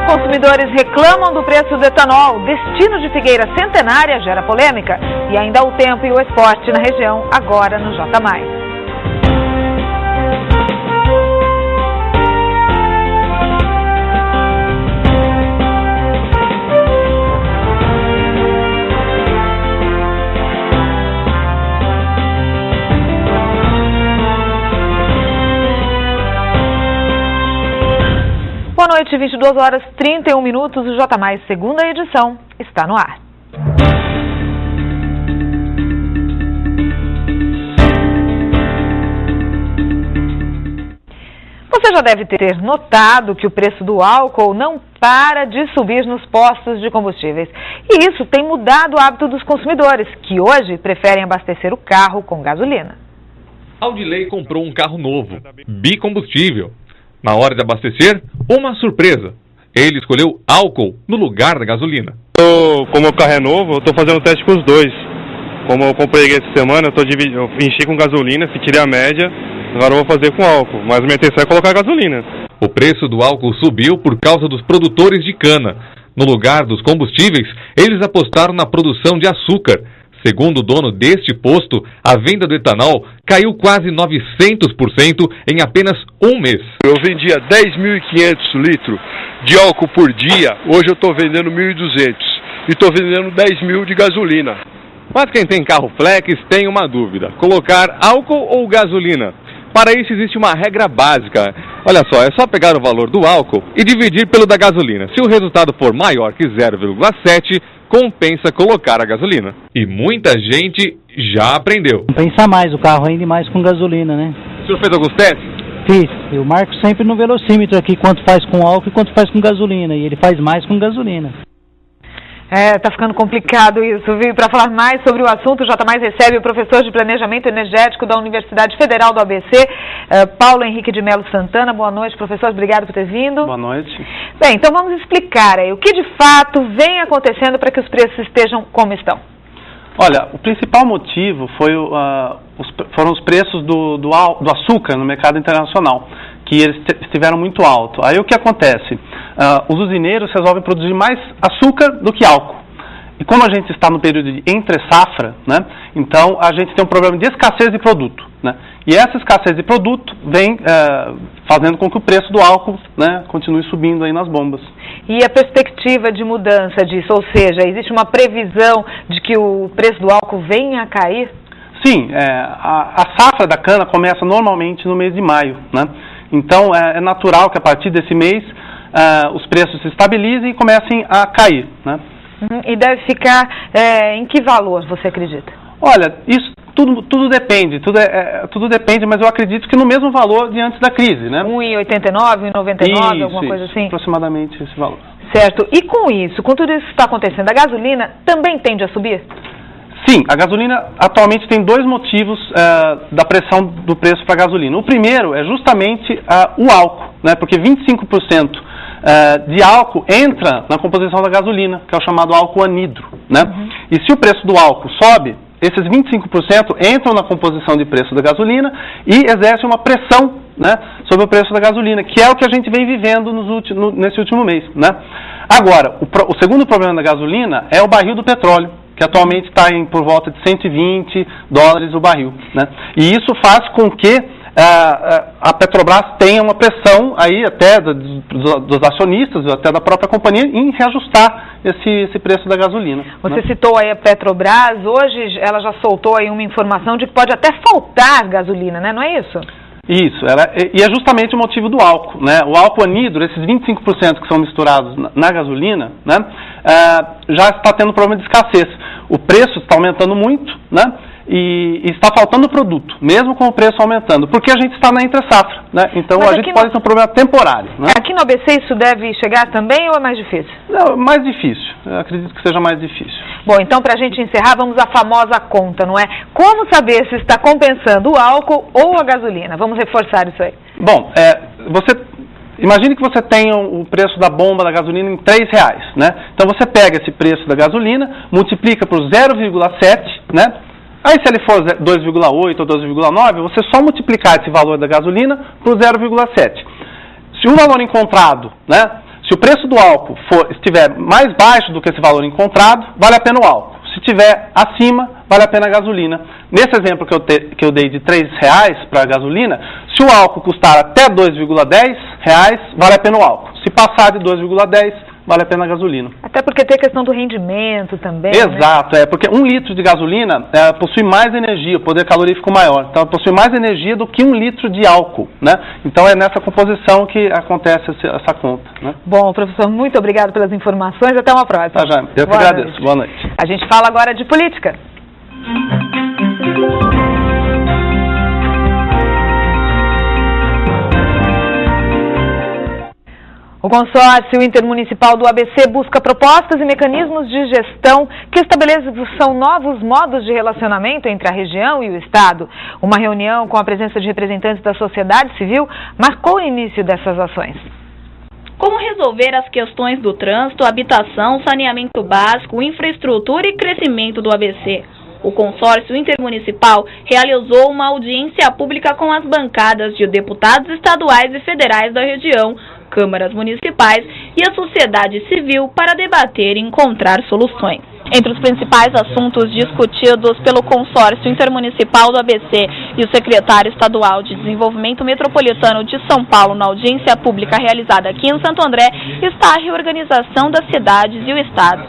consumidores reclamam do preço do etanol. Destino de Figueira Centenária gera polêmica. E ainda o tempo e o esporte na região, agora no J+. Boa noite, 22h31, o J+, segunda edição, está no ar. Você já deve ter notado que o preço do álcool não para de subir nos postos de combustíveis. E isso tem mudado o hábito dos consumidores, que hoje preferem abastecer o carro com gasolina. Aldilei comprou um carro novo, bicombustível. Na hora de abastecer, uma surpresa. Ele escolheu álcool no lugar da gasolina. Como o carro é novo, eu estou fazendo teste com os dois. Como eu comprei essa semana, eu enchi com gasolina, tirei a média, agora eu vou fazer com álcool. Mas a minha intenção é colocar gasolina. O preço do álcool subiu por causa dos produtores de cana. No lugar dos combustíveis, eles apostaram na produção de açúcar. Segundo o dono deste posto, a venda do etanol caiu quase 900% em apenas um mês. Eu vendia 10.500 litros de álcool por dia, hoje eu estou vendendo 1.200 e estou vendendo 10.000 de gasolina. Mas quem tem carro flex tem uma dúvida: colocar álcool ou gasolina? Para isso existe uma regra básica. Olha só, é só pegar o valor do álcool e dividir pelo da gasolina. Se o resultado for maior que 0,7, compensa colocar a gasolina. E muita gente já aprendeu. Compensa mais, o carro rende mais com gasolina, né? O senhor fez alguns testes? Fiz. Eu marco sempre no velocímetro aqui quanto faz com álcool e quanto faz com gasolina. E ele faz mais com gasolina. Tá ficando complicado isso, viu? Para falar mais sobre o assunto, o J+ recebe o professor de Planejamento Energético da Universidade Federal do ABC, Paulo Henrique de Melo Santana. Boa noite, professor. Obrigado por ter vindo. Boa noite. Bem, então vamos explicar aí o que de fato vem acontecendo para que os preços estejam como estão. Olha, o principal motivo foram os preços do açúcar no mercado internacional, que eles estiveram muito alto. Aí o que acontece? Os usineiros resolvem produzir mais açúcar do que álcool. E como a gente está no período de entre-safra, né, então a gente tem um problema de escassez de produto. Né, e essa escassez de produto vem fazendo com que o preço do álcool, né, continue subindo aí nas bombas. E a perspectiva de mudança disso, ou seja, existe uma previsão de que o preço do álcool venha a cair? Sim, a safra da cana começa normalmente no mês de maio, né? Então é natural que a partir desse mês os preços se estabilizem e comecem a cair, né? E deve ficar em que valor, você acredita? Olha, isso tudo depende, tudo depende, mas eu acredito que no mesmo valor de antes da crise, né? 1,89, 1,99, alguma coisa assim? Aproximadamente esse valor. Certo. E com tudo isso que está acontecendo, a gasolina também tende a subir? Sim, a gasolina atualmente tem dois motivos da pressão do preço para a gasolina. O primeiro é justamente o álcool, né? Porque 25% de álcool entra na composição da gasolina, que é o chamado álcool anidro, né? E se o preço do álcool sobe, esses 25% entram na composição de preço da gasolina e exercem uma pressão, né, sobre o preço da gasolina, que é o que a gente vem vivendo nesse último mês, né? Agora, o segundo problema da gasolina é o barril do petróleo, que atualmente está por volta de $120 o barril, né? E isso faz com que a Petrobras tenha uma pressão aí até dos acionistas, até da própria companhia, em reajustar esse preço da gasolina. Você citou aí a Petrobras, hoje ela já soltou aí uma informação de que pode até faltar gasolina, né? Não é isso? Isso, e é justamente o motivo do álcool, né? O álcool anidro, esses 25% que são misturados na gasolina, né, já está tendo problema de escassez. O preço está aumentando muito, né? E está faltando produto, mesmo com o preço aumentando, porque a gente está na entre-safra, né? Então a gente pode ter um problema temporário, né? Aqui no ABC isso deve chegar também ou é mais difícil? Não, mais difícil, eu acredito que seja mais difícil. Bom, então para a gente encerrar, vamos à famosa conta, não é? Como saber se está compensando o álcool ou a gasolina? Vamos reforçar isso aí. Bom, imagine que você tenha o preço da bomba da gasolina em R$3, né? Então você pega esse preço da gasolina, multiplica por 0,7, né? Aí se ele for 2,8 ou 2,9, você só multiplicar esse valor da gasolina por 0,7. Se o valor encontrado, né? Se o preço do álcool estiver mais baixo do que esse valor encontrado, vale a pena o álcool. Se estiver acima, vale a pena a gasolina. Nesse exemplo que eu dei de R$3 para a gasolina, se o álcool custar até R$2,10, vale a pena o álcool. Se passar de 2,10, vale a pena a gasolina. Até porque tem a questão do rendimento também. Exato, né? Porque 1 litro de gasolina possui mais energia, o poder calorífico maior. Então, possui mais energia do que 1 litro de álcool, né? Então, é nessa composição que acontece essa conta, né? Bom, professor, muito obrigado pelas informações. Até uma próxima. Tá, já. Eu que agradeço. Boa noite. A gente fala agora de política. O consórcio intermunicipal do ABC busca propostas e mecanismos de gestão que estabeleçam novos modos de relacionamento entre a região e o Estado. Uma reunião com a presença de representantes da sociedade civil marcou o início dessas ações. Como resolver as questões do trânsito, habitação, saneamento básico, infraestrutura e crescimento do ABC? O consórcio intermunicipal realizou uma audiência pública com as bancadas de deputados estaduais e federais da região, câmaras municipais e a sociedade civil para debater e encontrar soluções. Entre os principais assuntos discutidos pelo consórcio intermunicipal do ABC e o secretário estadual de Desenvolvimento Metropolitano de São Paulo na audiência pública realizada aqui em Santo André está a reorganização das cidades e o Estado.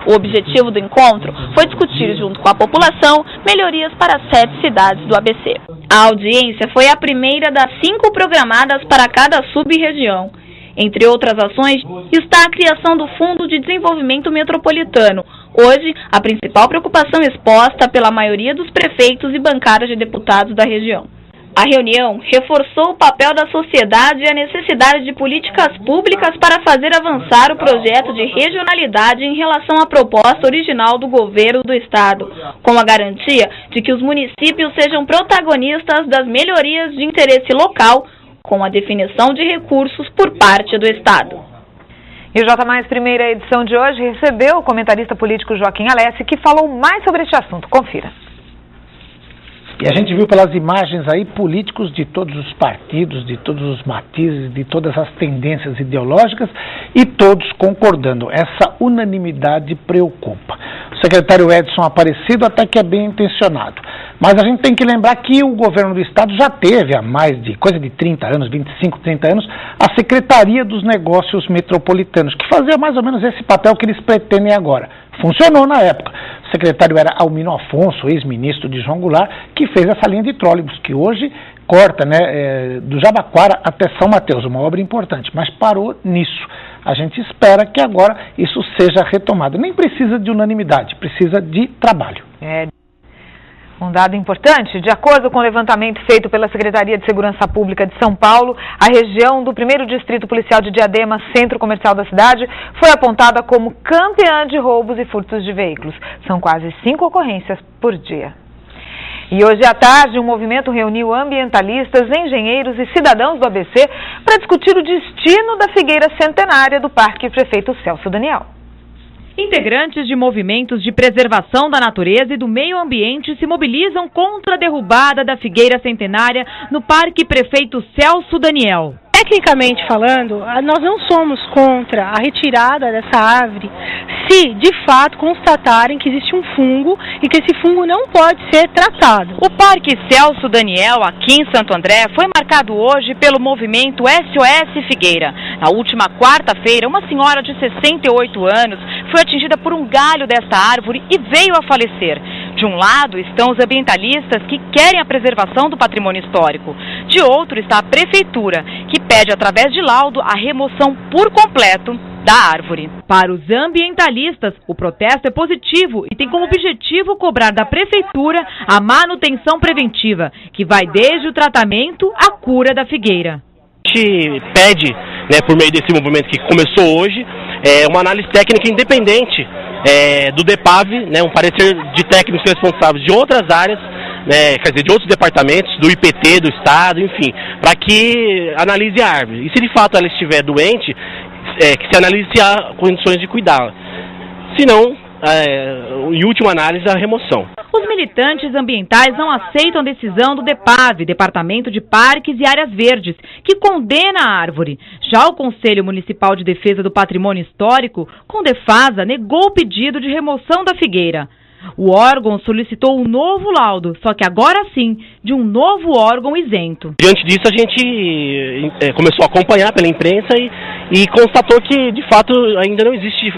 O objetivo do encontro foi discutir, junto com a população, melhorias para 7 cidades do ABC. A audiência foi a primeira das 5 programadas para cada sub-região. Entre outras ações, está a criação do Fundo de Desenvolvimento Metropolitano, hoje a principal preocupação exposta pela maioria dos prefeitos e bancadas de deputados da região. A reunião reforçou o papel da sociedade e a necessidade de políticas públicas para fazer avançar o projeto de regionalidade em relação à proposta original do governo do Estado, com a garantia de que os municípios sejam protagonistas das melhorias de interesse local, com a definição de recursos por parte do Estado. E o J+, primeira edição de hoje, recebeu o comentarista político Joaquim Alessi, que falou mais sobre este assunto. Confira. E a gente viu pelas imagens aí políticos de todos os partidos, de todos os matizes, de todas as tendências ideológicas e todos concordando. Essa unanimidade preocupa. O secretário Edson Aparecido até que é bem intencionado. Mas a gente tem que lembrar que o governo do Estado já teve há mais de coisa de 30 anos, 25, 30 anos, a Secretaria dos Negócios Metropolitanos, que fazia mais ou menos esse papel que eles pretendem agora. Funcionou na época. O secretário era Almino Afonso, ex-ministro de João Goulart, que fez essa linha de trólebus, que hoje corta, do Jabaquara até São Mateus, uma obra importante, mas parou nisso. A gente espera que agora isso seja retomado. Nem precisa de unanimidade, precisa de trabalho. Um dado importante, de acordo com o levantamento feito pela Secretaria de Segurança Pública de São Paulo, a região do 1º Distrito Policial de Diadema, centro comercial da cidade, foi apontada como campeã de roubos e furtos de veículos. São quase 5 ocorrências por dia. E hoje à tarde, um movimento reuniu ambientalistas, engenheiros e cidadãos do ABC para discutir o destino da figueira centenária do Parque Prefeito Celso Daniel. Integrantes de movimentos de preservação da natureza e do meio ambiente se mobilizam contra a derrubada da figueira centenária no Parque Prefeito Celso Daniel. Tecnicamente falando, nós não somos contra a retirada dessa árvore se, de fato, constatarem que existe um fungo e que esse fungo não pode ser tratado. O Parque Celso Daniel, aqui em Santo André, foi marcado hoje pelo movimento SOS Figueira. Na última quarta-feira, uma senhora de 68 anos foi atingida por um galho desta árvore e veio a falecer. De um lado estão os ambientalistas que querem a preservação do patrimônio histórico. De outro está a prefeitura, que pede através de laudo a remoção por completo da árvore. Para os ambientalistas, o protesto é positivo e tem como objetivo cobrar da prefeitura a manutenção preventiva, que vai desde o tratamento à cura da figueira. A gente pede, por meio desse movimento que começou hoje, uma análise técnica independente do DEPAV, um parecer de técnicos responsáveis de outras áreas, quer dizer, de outros departamentos, do IPT, do Estado, enfim, para que analise a árvore. E se de fato ela estiver doente, que se analise se há condições de cuidá-la. Se não, em última análise, a remoção. Os militantes ambientais não aceitam a decisão do DEPAV, Departamento de Parques e Áreas Verdes, que condena a árvore. Já o Conselho Municipal de Defesa do Patrimônio Histórico, CONDEFASA, negou o pedido de remoção da figueira. O órgão solicitou um novo laudo, só que agora sim, de um novo órgão isento. Diante disso, a gente começou a acompanhar pela imprensa e constatou que, de fato, ainda não existe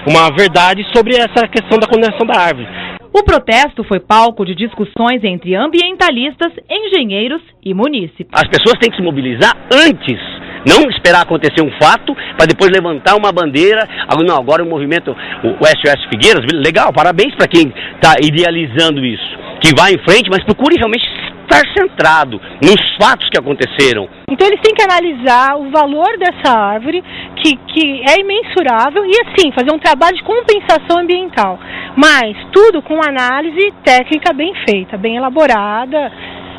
uma verdade sobre essa questão da condenação da árvore. O protesto foi palco de discussões entre ambientalistas, engenheiros e munícipes. As pessoas têm que se mobilizar antes, não esperar acontecer um fato para depois levantar uma bandeira. Não, agora o movimento, o SOS Figueiras, legal, parabéns para quem está idealizando isso. Que vá em frente, mas procure realmente estar centrado nos fatos que aconteceram. Então eles têm que analisar o valor dessa árvore, que é imensurável, e assim, fazer um trabalho de compensação ambiental. Mas tudo com análise técnica bem feita, bem elaborada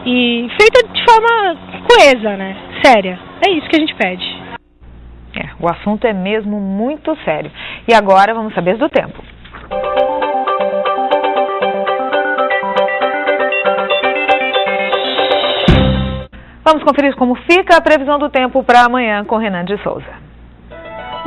e feita de forma coesa, né? Séria. É isso que a gente pede. O assunto é mesmo muito sério. E agora vamos saber do tempo. Vamos conferir como fica a previsão do tempo para amanhã com Renan de Souza.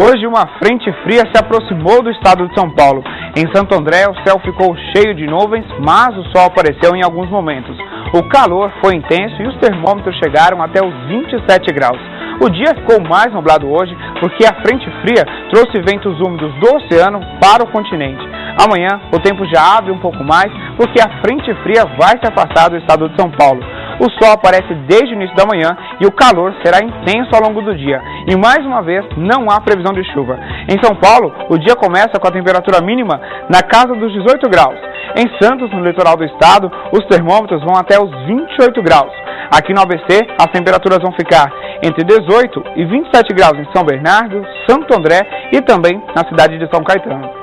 Hoje uma frente fria se aproximou do estado de São Paulo. Em Santo André o céu ficou cheio de nuvens, mas o sol apareceu em alguns momentos. O calor foi intenso e os termômetros chegaram até os 27 graus. O dia ficou mais nublado hoje porque a frente fria trouxe ventos úmidos do oceano para o continente. Amanhã o tempo já abre um pouco mais porque a frente fria vai se afastar do estado de São Paulo. O sol aparece desde o início da manhã e o calor será intenso ao longo do dia. E mais uma vez, não há previsão de chuva. Em São Paulo, o dia começa com a temperatura mínima na casa dos 18 graus. Em Santos, no litoral do estado, os termômetros vão até os 28 graus. Aqui no ABC, as temperaturas vão ficar entre 18 e 27 graus em São Bernardo, Santo André e também na cidade de São Caetano.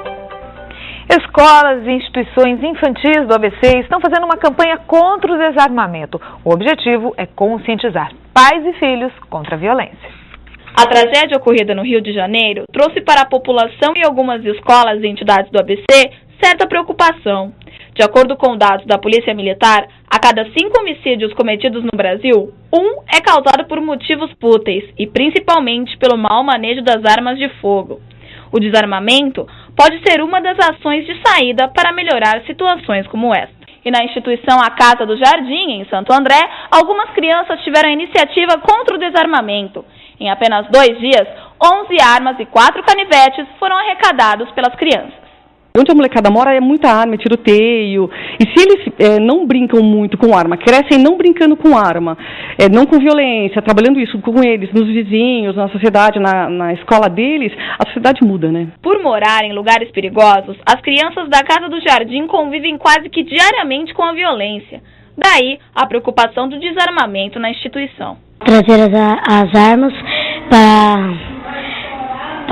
Escolas e instituições infantis do ABC estão fazendo uma campanha contra o desarmamento. O objetivo é conscientizar pais e filhos contra a violência. A tragédia ocorrida no Rio de Janeiro trouxe para a população e algumas escolas e entidades do ABC certa preocupação. De acordo com dados da Polícia Militar, a cada 5 homicídios cometidos no Brasil, 1 é causado por motivos fúteis e principalmente pelo mau manejo das armas de fogo. O desarmamento pode ser uma das ações de saída para melhorar situações como esta. E na instituição A Casa do Jardim, em Santo André, algumas crianças tiveram a iniciativa contra o desarmamento. Em apenas 2 dias, 11 armas e 4 canivetes foram arrecadados pelas crianças. Onde a molecada mora é muita arma, é tiroteio, e se eles não brincam muito com arma, crescem não brincando com arma, não com violência, trabalhando isso com eles, nos vizinhos, na sociedade, na escola deles, a sociedade muda, né? Por morar em lugares perigosos, as crianças da Casa do Jardim convivem quase que diariamente com a violência. Daí, a preocupação do desarmamento na instituição. Trazer as armas para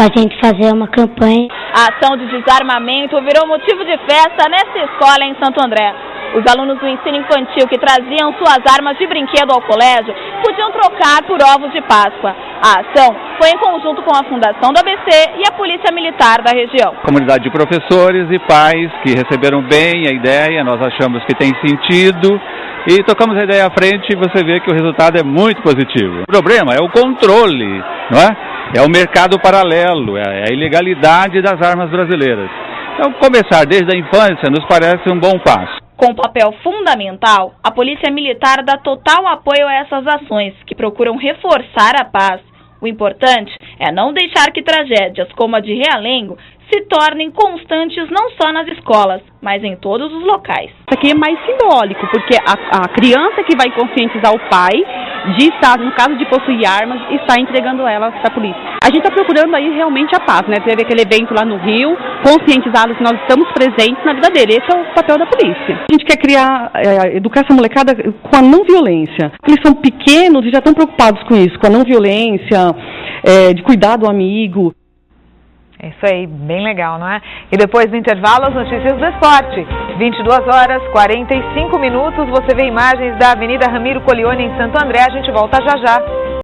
a gente fazer uma campanha. A ação de desarmamento virou motivo de festa nessa escola em Santo André. Os alunos do ensino infantil que traziam suas armas de brinquedo ao colégio podiam trocar por ovos de Páscoa. A ação foi em conjunto com a Fundação do ABC e a Polícia Militar da região. Comunidade de professores e pais que receberam bem a ideia, nós achamos que tem sentido e tocamos a ideia à frente e você vê que o resultado é muito positivo. O problema é o controle, não é? É o mercado paralelo, é a ilegalidade das armas brasileiras. Então, começar desde a infância nos parece um bom passo. Com papel fundamental, a Polícia Militar dá total apoio a essas ações, que procuram reforçar a paz. O importante é não deixar que tragédias como a de Realengo se tornem constantes não só nas escolas, mas em todos os locais. Isso aqui é mais simbólico, porque a criança que vai conscientizar o pai de estar, no caso de possuir armas, está entregando elas para a polícia. A gente está procurando aí realmente a paz, né? Teve aquele evento lá no Rio, conscientizá-los que nós estamos presentes na vida dele. Esse é o papel da polícia. A gente quer criar, educar essa molecada com a não violência. Eles são pequenos e já estão preocupados com isso, com a não violência, de cuidar do amigo. É isso aí, bem legal, não é? E depois do intervalo, as notícias do esporte. 22h45, você vê imagens da Avenida Ramiro Colleoni em Santo André. A gente volta já já.